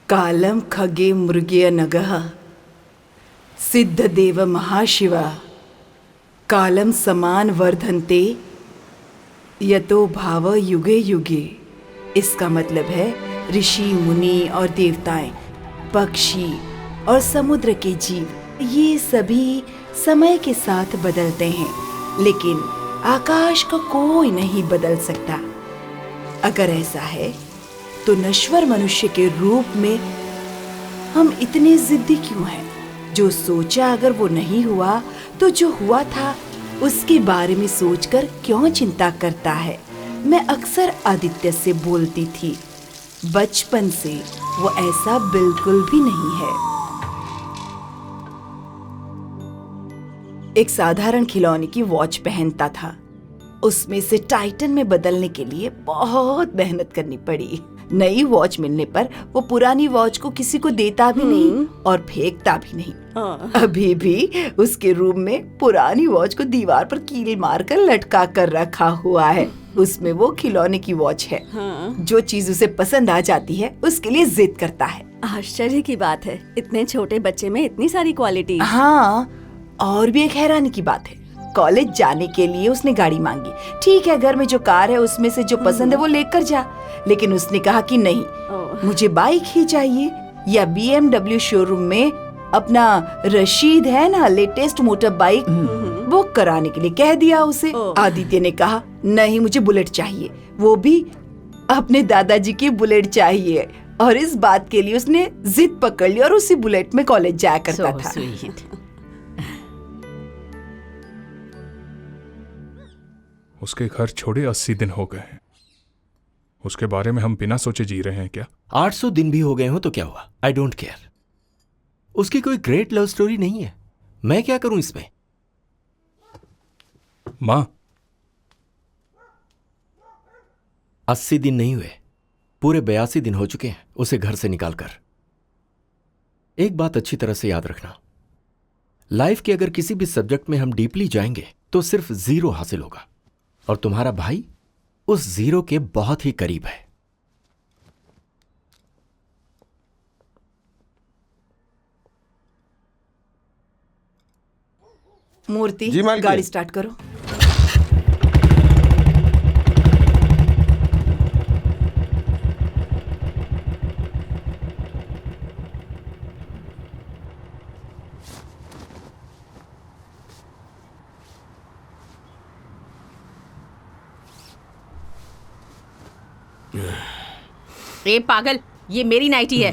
कालं खगे मृगे नगः सिद्धदेव महाशिवा कालं समान वर्धन्ते यतो भाव युगे युगे। इसका मतलब है ऋषि मुनि और देवताएं, पक्षी और समुद्र के जीव ये सभी समय के साथ बदलते हैं, लेकिन आकाश को कोई नहीं बदल सकता। अगर ऐसा है तो नश्वर मनुष्य के रूप में हम इतने जिद्दी क्यों हैं? जो सोचा अगर वो नहीं हुआ तो जो हुआ था उसके बारे में सोचकर क्यों चिंता करता है? मैं अक्सर आदित्य से बोलती थी, बचपन से वो ऐसा बिल्कुल भी नहीं है। एक साधारण खिलौने की वॉच पहनता था। उसमें से टाइटन में बदलने के लिए बहुत मेहनत करनी पड़ी। नई वॉच मिलने पर वो पुरानी वॉच को किसी को देता भी नहीं और फेंकता भी नहीं। अभी भी उसके रूम में पुरानी वॉच को दीवार पर कील मारकर लटका कर रखा हुआ है। उसमें वो खिलौने की वॉच है। जो चीज उसे पसंद आ जाती है उसके लिए जिद करता है। आश्चर्य की बात है, इतने छोटे बच्चे में इतनी सारी क्वालिटी। हाँ, और भी एक हैरानी की बात है, कॉलेज जाने के लिए उसने गाड़ी मांगी। ठीक है, घर में जो कार है उसमें से जो पसंद है वो लेकर जा, लेकिन उसने कहा कि नहीं, मुझे बाइक ही चाहिए। या BMW शोरूम में अपना रशीद है ना, लेटेस्ट मोटर बाइक बुक कराने के लिए कह दिया उसे। आदित्य ने कहा नहीं, मुझे बुलेट चाहिए, वो भी अपने दादाजी की बुलेट चाहिए। और इस बात के लिए उसने जिद पकड़ ली और उसी बुलेट में कॉलेज जाया करता था। उसके घर छोड़े 80 दिन हो गए हैं। उसके बारे में हम बिना सोचे जी रहे हैं क्या? 800 दिन भी हो गए हो तो क्या हुआ? I don't care. उसकी कोई ग्रेट लव स्टोरी नहीं है, मैं क्या करूं इसमें? मां, 80 दिन नहीं हुए, पूरे 82 दिन हो चुके हैं उसे घर से निकालकर। एक बात अच्छी तरह से याद रखना, लाइफ के अगर किसी भी सब्जेक्ट में हम डीपली जाएंगे तो सिर्फ 0 हासिल होगा, और तुम्हारा भाई उस 0 के बहुत ही करीब है। मूर्ति, जी मालकिन। गाड़ी स्टार्ट करो। ए पागल, ये मेरी नाइटी है।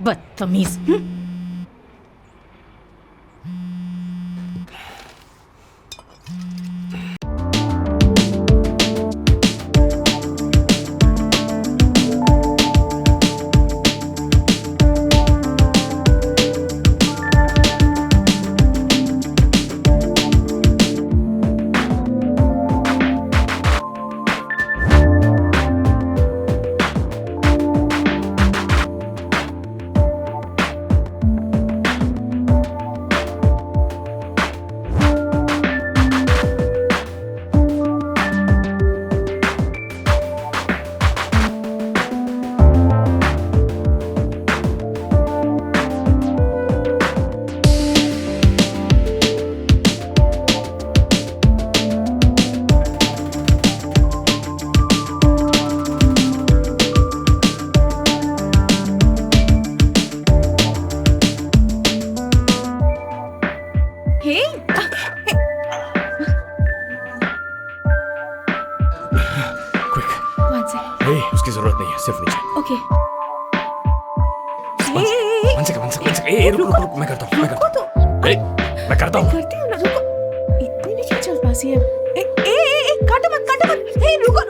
बदतमीज। उसकी जरूरत नहीं है, सिर्फ नीचे। ओके। रुक, मैं करता हूँ। मैं करता हूँ। करती हूँ ना, रुको। इतनी भी क्या चल पासी है? काटो मत। हे, रुको।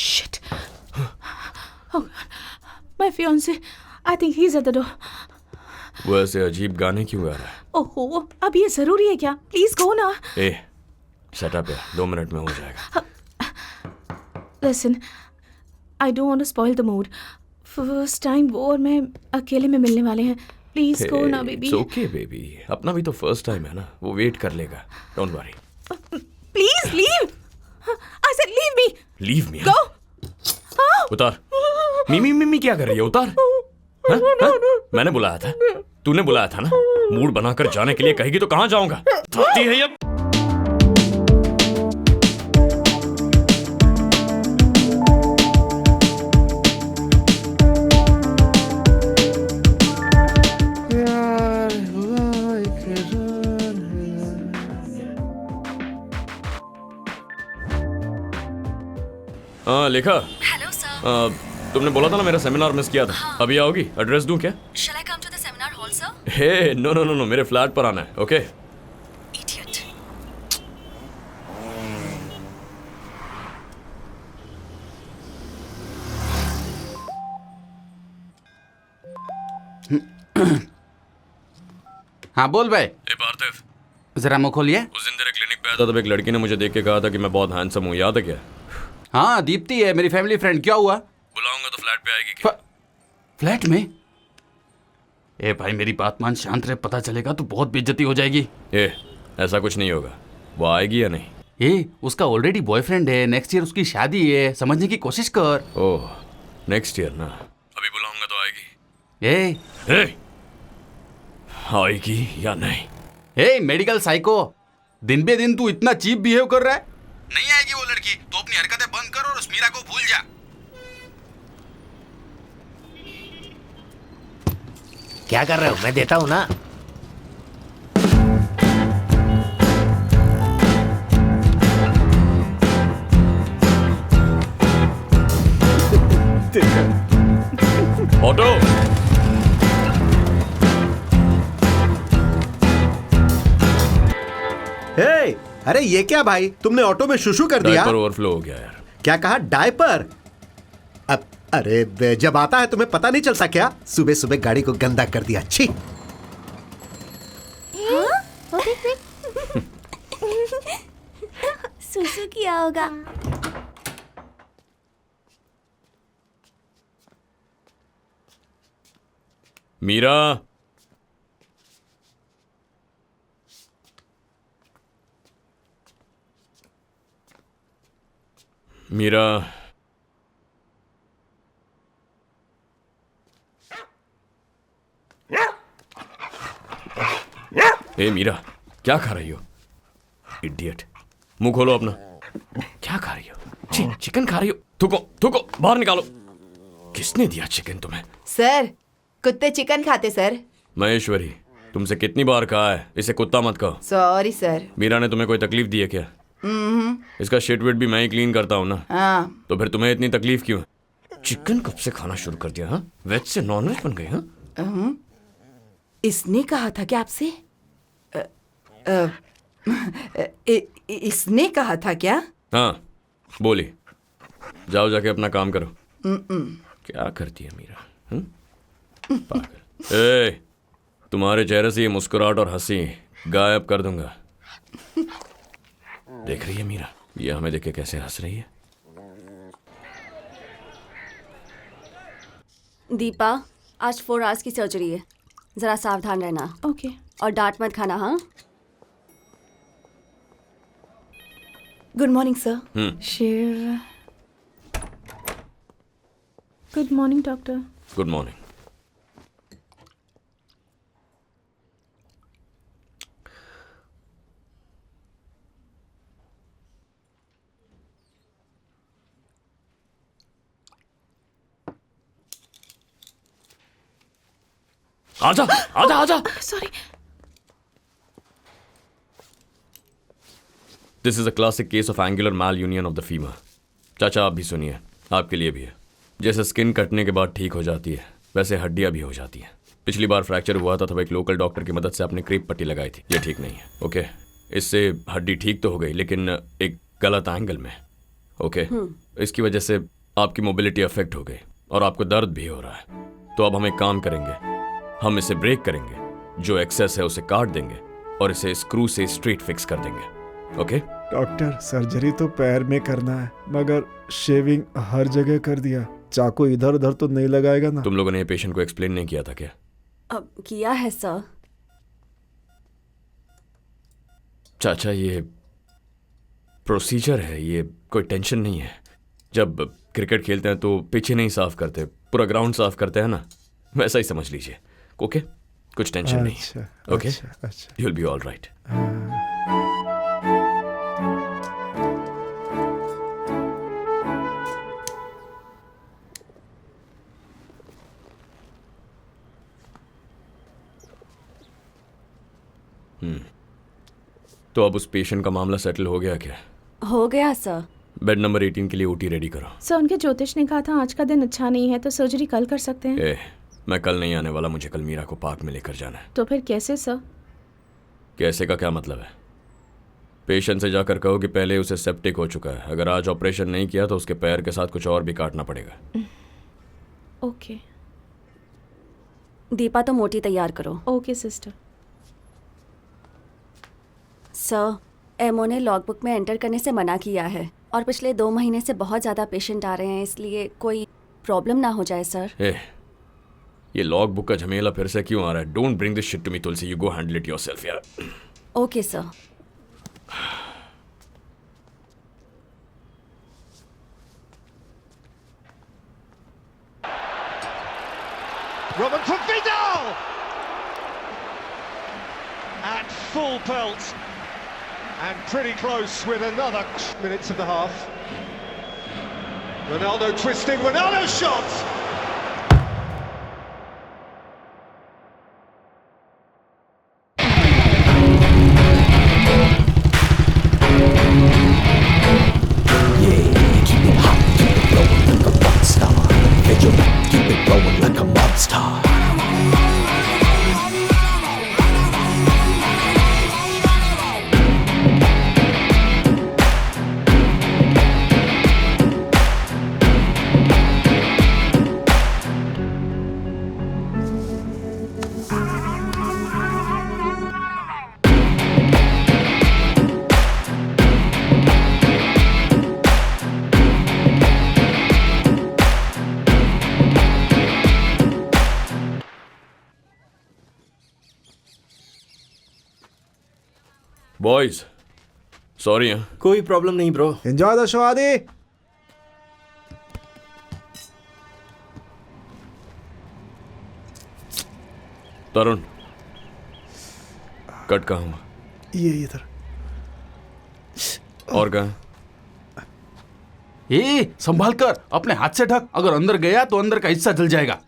Shit. Oh, my fiancé. I think he's at the door. वो ऐसे अजीब गाने क्यों गा रहा है? ओहो, अब ये जरूरी है क्या? प्लीज गो ना। शट अप है, 2 मिनट में हो जाएगा। Listen, I don't want to spoil the mood. First time वो और मैं अकेले में मिलने वाले हैं। प्लीज गो ना बेबी। इट्स ओके बेबी, अपना भी तो फर्स्ट टाइम है ना, वो वेट कर लेगा, don't worry. Please leave. I said leave me. Leave me? Go. उतार। मिमी मिमी क्या कर रही है? उतार। हाँ? हाँ? मैंने बुलाया था, तूने बुलाया था ना। मूड बनाकर जाने के लिए कहेगी तो कहाँ जाऊंगा? थकती है ये। हाँ लेखा। Hello sir. तुमने बोला था ना मेरा सेमिनार मिस किया था। अभी आओगी? एड्रेस दूं क्या? Shall I come to the seminar hall, sir? Hey no no no no, मेरे फ्लैट पर आना है। Okay Idiot. हाँ बोल भाई। ए पार्थिव, जरा मुंह खोलिए। उस दिन तेरे क्लिनिक पे आया था तब एक लड़की ने मुझे देख के कहा था कि मैं बहुत हैंडसम हूँ, याद है क्या? हाँ दीप्ति है मेरी फैमिली फ्रेंड। क्या हुआ? बुलाऊंगा तो फ्लैट पे आएगी क्या? फ्लैट में? ए भाई मेरी बात मान, शांत रहे, पता चलेगा तो बहुत बेइज्जती हो जाएगी। ए ऐसा कुछ नहीं होगा। वो आएगी या नहीं? ए उसका ऑलरेडी बॉयफ्रेंड है, नेक्स्ट ईयर उसकी शादी है, समझने की कोशिश कर। ओह नेक्स्ट ईयर ना। अभी बुलाऊंगा तो आएगी? ए आएगी या नहीं? ए मेडिकल साइको, दिन बे दिन तू इतना चीप बिहेव कर रहा है। नहीं आएगी वो लड़की, तो अपनी हरकतें बंद कर और उस मीरा को भूल जा। क्या कर रहे हो? मैं देता हूं ना। ऑटो। हे, अरे ये क्या भाई, तुमने ऑटो में शुशु कर दिया? डायपर ओवरफ्लो हो गया यार। क्या कहा? डायपर? अब अरे जब आता है तुम्हें पता नहीं चलता क्या? सुबह सुबह गाड़ी को गंदा कर दिया। छी। सुसु किया होगा। मीरा, मीरा, ए मीरा, क्या खा रही हो? इडियट, मुंह खोलो अपना। क्या खा रही हो? चिकन खा रही हो? थूको थूको, बाहर निकालो। किसने दिया चिकन तुम्हें? सर, कुत्ते चिकन खाते सर। महेश्वरी, तुमसे कितनी बार कहा है इसे कुत्ता मत कहो। Sorry sir. मीरा ने तुम्हें कोई तकलीफ दी है क्या? इसका शिट विट भी मैं ही क्लीन करता हूँ ना। हाँ। तो फिर तुम्हें इतनी तकलीफ क्यों है? चिकन कब से खाना शुरू कर दिया? हाँ, वेज से नॉन वेज बन गए? हाँ, इसने कहा था क्या आपसे? इसने कहा था क्या? हाँ बोली। जाओ जाके अपना काम करो। क्या करती है मीरा? पागल। ए, तुम्हारे चेहरे से ये मुस्कुराहट और हंसी गायब कर दूंगा। देख रही है मीरा, ये हमें देख के कैसे हंस रही है। दीपा, आज 4 आवर्स की सर्जरी है, जरा सावधान रहना। ओके। और डांट मत खाना। हाँ, गुड मॉर्निंग सर। शेर। Good morning doctor. Good morning. आजा आजा आजा। Sorry. This is a classic case of angular mal union of the femur. चाचा आप भी सुनिए, आपके लिए भी है। जैसे स्किन कटने के बाद ठीक हो जाती है, वैसे हड्डियां भी हो जाती हैं। पिछली बार फ्रैक्चर हुआ था तब एक लोकल डॉक्टर की मदद से आपने क्रीप पट्टी लगाई थी। ये ठीक नहीं है। ओके, इससे हड्डी ठीक तो हो गई लेकिन एक गलत एंगल में। ओके, इसकी वजह से आपकी मोबिलिटी अफेक्ट हो गई और आपको दर्द भी हो रहा है। तो अब हम एक काम करेंगे, हम इसे ब्रेक करेंगे, जो एक्सेस है उसे काट देंगे और इसे स्क्रू से स्ट्रेट फिक्स कर देंगे। ओके? डॉक्टर, सर्जरी तो पैर में करना है मगर शेविंग हर जगह कर दिया। चाकू इधर उधर तो नहीं लगाएगा ना? तुम लोगों ने ये पेशेंट को एक्सप्लेन नहीं किया था क्या? अब किया है सर। चाचा, ये प्रोसीजर है, ये कोई टेंशन नहीं है। जब क्रिकेट खेलते हैं तो पिच ही नहीं साफ करते, पूरा ग्राउंड साफ करते हैं ना, वैसा ही समझ लीजिए। ओके, कुछ टेंशन नहीं है। Okay, you will be all right. तो अब उस पेशेंट का मामला सेटल हो गया क्या? हो गया सर। बेड नंबर 18 के लिए ओटी रेडी करो। सर, उनके ज्योतिष ने कहा था आज का दिन अच्छा नहीं है, तो सर्जरी कल कर सकते हैं। मैं कल नहीं आने वाला, मुझे कल मीरा को पार्क में लेकर जाना है। तो फिर कैसे सर? कैसे का क्या मतलब है? पेशेंट से जाकर कहो कि पहले उसे सेप्टिक हो चुका है, अगर आज ऑपरेशन नहीं किया तो उसके पैर के साथ कुछ और भी काटना पड़ेगा। ओके। दीपा, तो मोटी तैयार करो। Okay sister. सर, एमओ ने लॉगबुक में एंटर करने से मना किया है और पिछले 2 महीने से बहुत ज़्यादा पेशेंट आ रहे हैं, इसलिए कोई प्रॉब्लम ना हो जाए सर। ये लॉग बुक का झमेला फिर से क्यों आ रहा है? Don't bring this shit to me Tulsi, you go handle it yourself यार। Okay sir. Robin for Vidal! At full pelt. And pretty close with another minutes of the half. Ronaldo twisting, Ronaldo shot! Boys, sorry. कोई problem नहीं bro. Enjoy the show आदि। तरुण, cut कहाँ हुआ? ये इधर। और कहाँ? संभाल कर, अपने हाथ से ढक, अगर अंदर गया तो अंदर का हिस्सा जल जाएगा।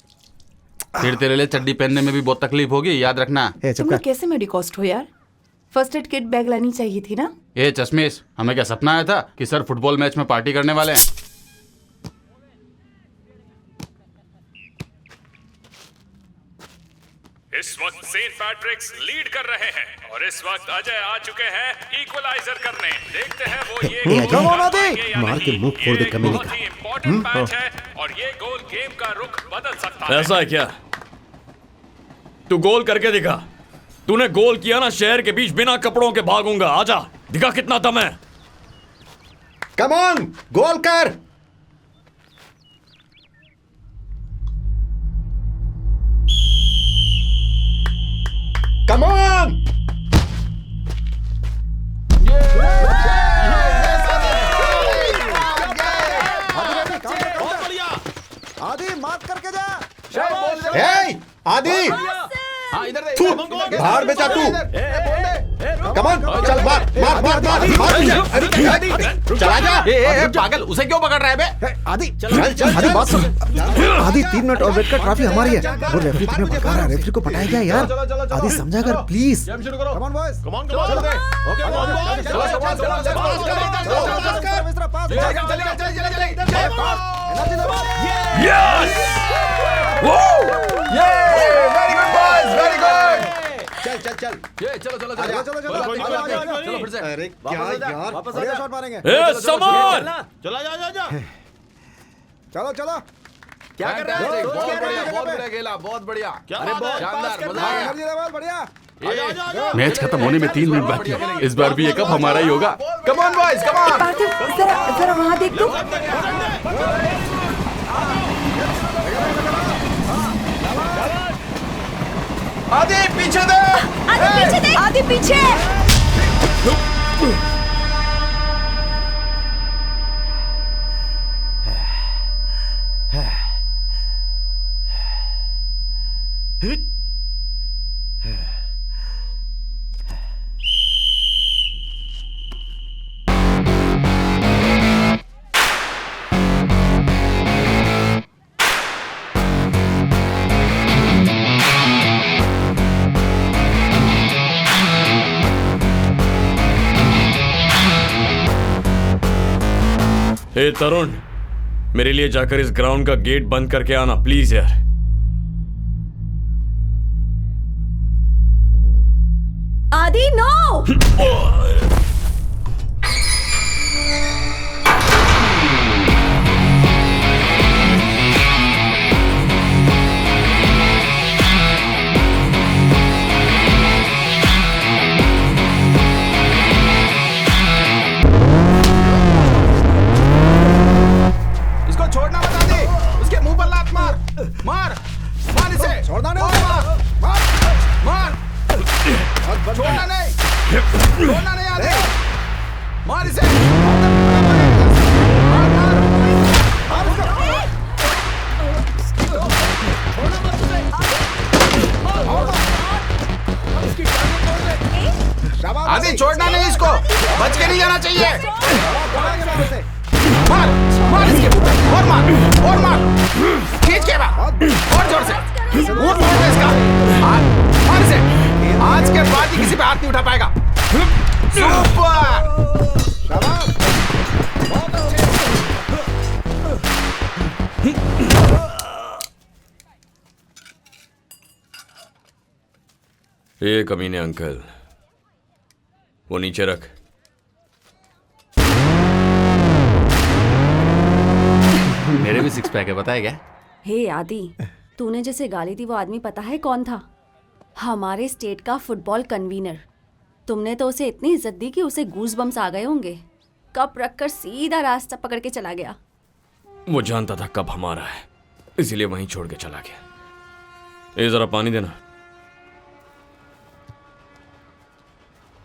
फिर तेरे लिए चड्डी पहनने में भी बहुत तकलीफ होगी, याद रखना। तुम लोग कैसे मेडिकॉस्ट हो यार? फर्स्ट एड किट बैग लानी चाहिए थी ना। चश्मेश, हमें क्या सपना आया था कि सर फुटबॉल मैच में पार्टी करने वाले हैं? इस वक्त सेंट पैट्रिक्स लीड कर रहे हैं और इस वक्त अजय आ चुके हैं इक्वलाइजर करने। देखते हैं वो ये गोल मार के मुंह फोड़ दे कमीने का। बहुत ही इंपॉर्टेंट मैच है और ये गोल गेम का रुख बदल सकता है। ऐसा है क्या? तू गोल करके दिखा। तूने गोल किया ना, शहर के बीच बिना कपड़ों के भागूंगा। आजा, दिखा कितना दम है। कम ऑन, गोल कर। Come on. आदि मार्क करके जा। आदि हाँ, इधर दे, बाहर में जा तू। कम ऑन, चल मार मार मार मार मार। चला जा। पागल, उसे क्यों पकड़ रहा है बे? आदि चल चल आदि बात सुन। आदि 3 मिनट और वेट कर, ट्रॉफी हमारी है। वो रेफरी तुम्हें भड़का रहा है, रेफरी को पटाया क्या यार? आदि समझा कर please. Come on boys, come on चलो दे। ओके बॉयज, चलो yes, very good boys, very good. चल चल चल, चलो चलो चलो चलो चलो फिर से। अरे क्या यार, वापस आ जा, शॉट मारेंगे। समान। चला जा जा जा। चलो चलो। क्या कर रहा है? बहुत बढ़िया खेला, बहुत बढ़िया। अरे बहुत शानदार, मजा आ एनर्जी लेवल बढ़िया। मैच खत्म होने में 3 मिनट बाकी है। इस बार भी ये कप हमारा ही होगा। Come on boys, come on. Parthiv, जरा वहां देख तो। आदि पीछे देख, आदि पीछे देख, आदि पीछे। हे तरुण, मेरे लिए जाकर इस ग्राउंड का गेट बंद करके आना प्लीज यार। आदि नो। छोड़ना मत आदि, उसके मुंह पर लात मार, मार मार इसे, छोड़ना नहीं, मार मार, छोड़ना नहीं, छोड़ना नहीं आदि, मार इसे, मार मार आदि, छोड़ना नहीं इसको, बच के नहीं जाना चाहिए। मार मार इसके और मार खींच के मार और जोर से मुंह तोड़ दे इसका। मार इसे, आज के बाद ही किसी पे हाथ नहीं उठा पाएगा। सुपर, शाबाश, बहुत अच्छे। ये कमीने अंकल, वो नीचे रख। मेरे भी सिक्स पैक है, बताया क्या? हे आदि, तूने जिसे गाली दी वो आदमी पता है कौन था? हमारे स्टेट का फुटबॉल कन्वीनर। तुमने तो उसे इतनी इज्जत दी कि उसे गूज बम्स आ गए होंगे। कप रखकर सीधा रास्ता पकड़ के चला गया। वो जानता था कब हमारा है, इसीलिए वहीं छोड़ के चला गया। ये जरा पानी देना।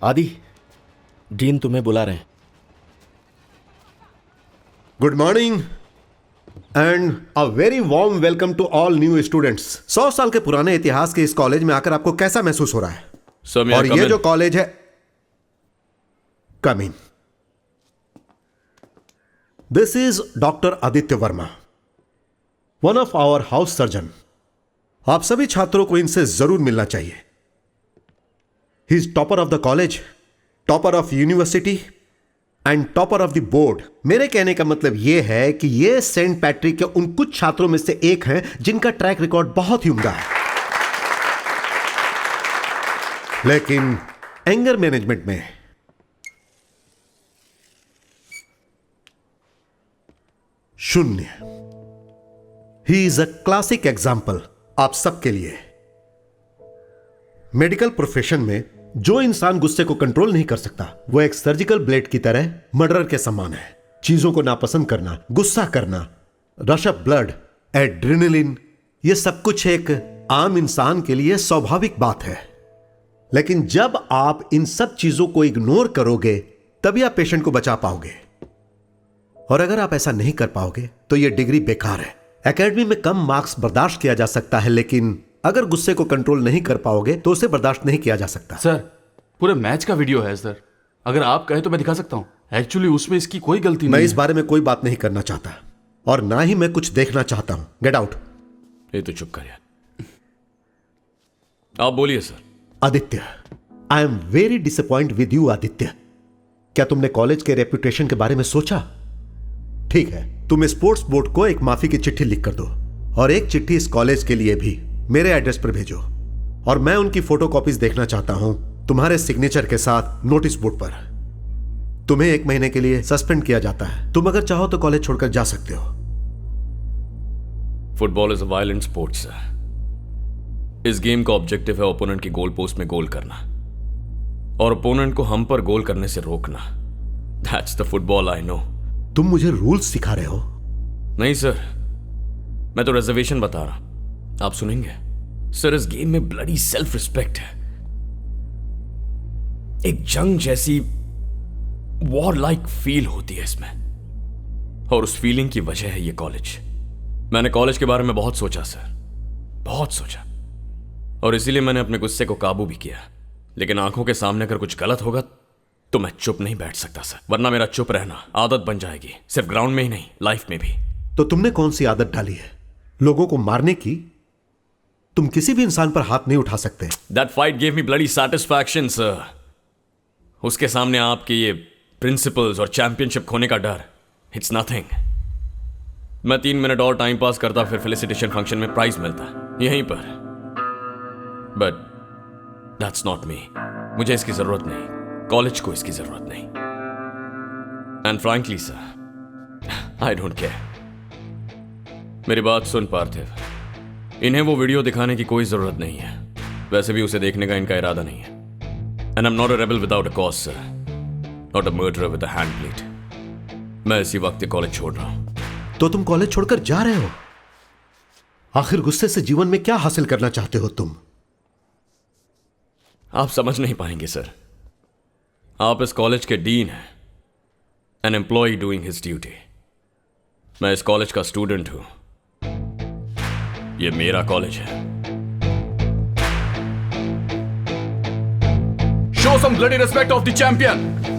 आदि, डीन तुम्हें बुला रहे हैं। Good morning and a very warm welcome to all new students. 100 साल के पुराने इतिहास के इस कॉलेज में आकर आपको कैसा महसूस हो रहा है? और ये जो कॉलेज है, come in. This is doctor Aditya Varma, one of our house surgeon. आप सभी छात्रों को इनसे जरूर मिलना चाहिए। He is topper of the college, topper of university and topper of the board. मेरे कहने का मतलब यह है कि ये सेंट पैट्रिक के उन कुछ छात्रों में से एक हैं जिनका ट्रैक रिकॉर्ड बहुत ही उम्दा है, लेकिन एंगर मैनेजमेंट में शून्य। He is a classic example आप सबके लिए। मेडिकल प्रोफेशन में जो इंसान गुस्से को कंट्रोल नहीं कर सकता, वो एक सर्जिकल ब्लेड की तरह मर्डर के समान है। चीजों को नापसंद करना, गुस्सा करना, रश ऑफ ब्लड, एड्रेनलिन, ये सब कुछ एक आम इंसान के लिए स्वाभाविक बात है। लेकिन जब आप इन सब चीजों को इग्नोर करोगे, तभी आप पेशेंट को बचा पाओगे। और अगर आप ऐसा नहीं कर पाओगे तो यह डिग्री बेकार है। एकेडमी में कम मार्क्स बर्दाश्त किया जा सकता है, लेकिन अगर गुस्से को कंट्रोल नहीं कर पाओगे तो उसे बर्दाश्त नहीं किया जा सकता। सर, पूरे मैच का वीडियो है सर, अगर आप कहें तो मैं दिखा सकता हूं। एक्चुअली उसमें इसकी कोई गलती नहीं। मैं इस बारे में कोई बात नहीं करना चाहता और ना ही मैं कुछ देखना चाहता हूं। Get out. ये तो चुप कर यार। आप बोलिए sir. Aditya, I am very disappoint with you Aditya. क्या तुमने कॉलेज के रेपुटेशन के बारे में सोचा? ठीक है, तुम स्पोर्ट्स बोर्ड को एक माफी की चिट्ठी लिख कर दो और एक चिट्ठी इस कॉलेज के लिए भी मेरे एड्रेस पर भेजो, और मैं उनकी फोटोकॉपीज देखना चाहता हूं तुम्हारे सिग्नेचर के साथ नोटिस बोर्ड पर। तुम्हें 1 महीने के लिए सस्पेंड किया जाता है। तुम अगर चाहो तो कॉलेज छोड़कर जा सकते हो। Football is a violent sport sir. इस गेम का ऑब्जेक्टिव है ओपोनेंट की गोल पोस्ट में गोल करना और ओपोनेंट को हम पर गोल करने से रोकना। That's the football I know. तुम मुझे रूल्स सिखा रहे हो? नहीं सर, मैं तो रिजर्वेशन बता रहा। आप सुनेंगे? सर इस गेम में ब्लडी सेल्फ रिस्पेक्ट है, एक जंग जैसी वॉर लाइक फील होती है इसमें, और उस फीलिंग की वजह है ये कॉलेज। मैंने कॉलेज के बारे में बहुत सोचा सर, बहुत सोचा, और इसीलिए मैंने अपने गुस्से को काबू भी किया। लेकिन आंखों के सामने अगर कुछ गलत होगा तो मैं चुप नहीं बैठ सकता सर, वरना मेरा चुप रहना आदत बन जाएगी, सिर्फ ग्राउंड में ही नहीं, लाइफ में भी। तो तुमने कौन सी आदत डाली है? लोगों को मारने की? तुम किसी भी इंसान पर हाथ नहीं उठा सकते। That fight gave me bloody satisfaction sir. उसके सामने आपके ये प्रिंसिपल्स और चैंपियनशिप खोने का डर, इट्स नथिंग। मैं 3 मिनट और टाइम पास करता, फिर फेलिसिटेशन फंक्शन में प्राइज मिलता यहीं पर। But that's not me. मुझे इसकी जरूरत नहीं, कॉलेज को इसकी जरूरत नहीं। And frankly sir, I don't care. मेरी बात सुन पार्थिव, इन्हें वो वीडियो दिखाने की कोई जरूरत नहीं है, वैसे भी उसे देखने का इनका इरादा नहीं है। And I am not a rebel without a cause sir, not a murderer with a hand plate. मैं इसी वक्त कॉलेज छोड़ रहा हूं। तो तुम कॉलेज छोड़कर जा रहे हो? आखिर गुस्से से जीवन में क्या हासिल करना चाहते हो तुम? आप समझ नहीं पाएंगे सर। आप इस कॉलेज के डीन हैं, an employ doing his duty. मैं इस कॉलेज का स्टूडेंट हूं, ये मेरा कॉलेज है। Show some bloody respect of the champion.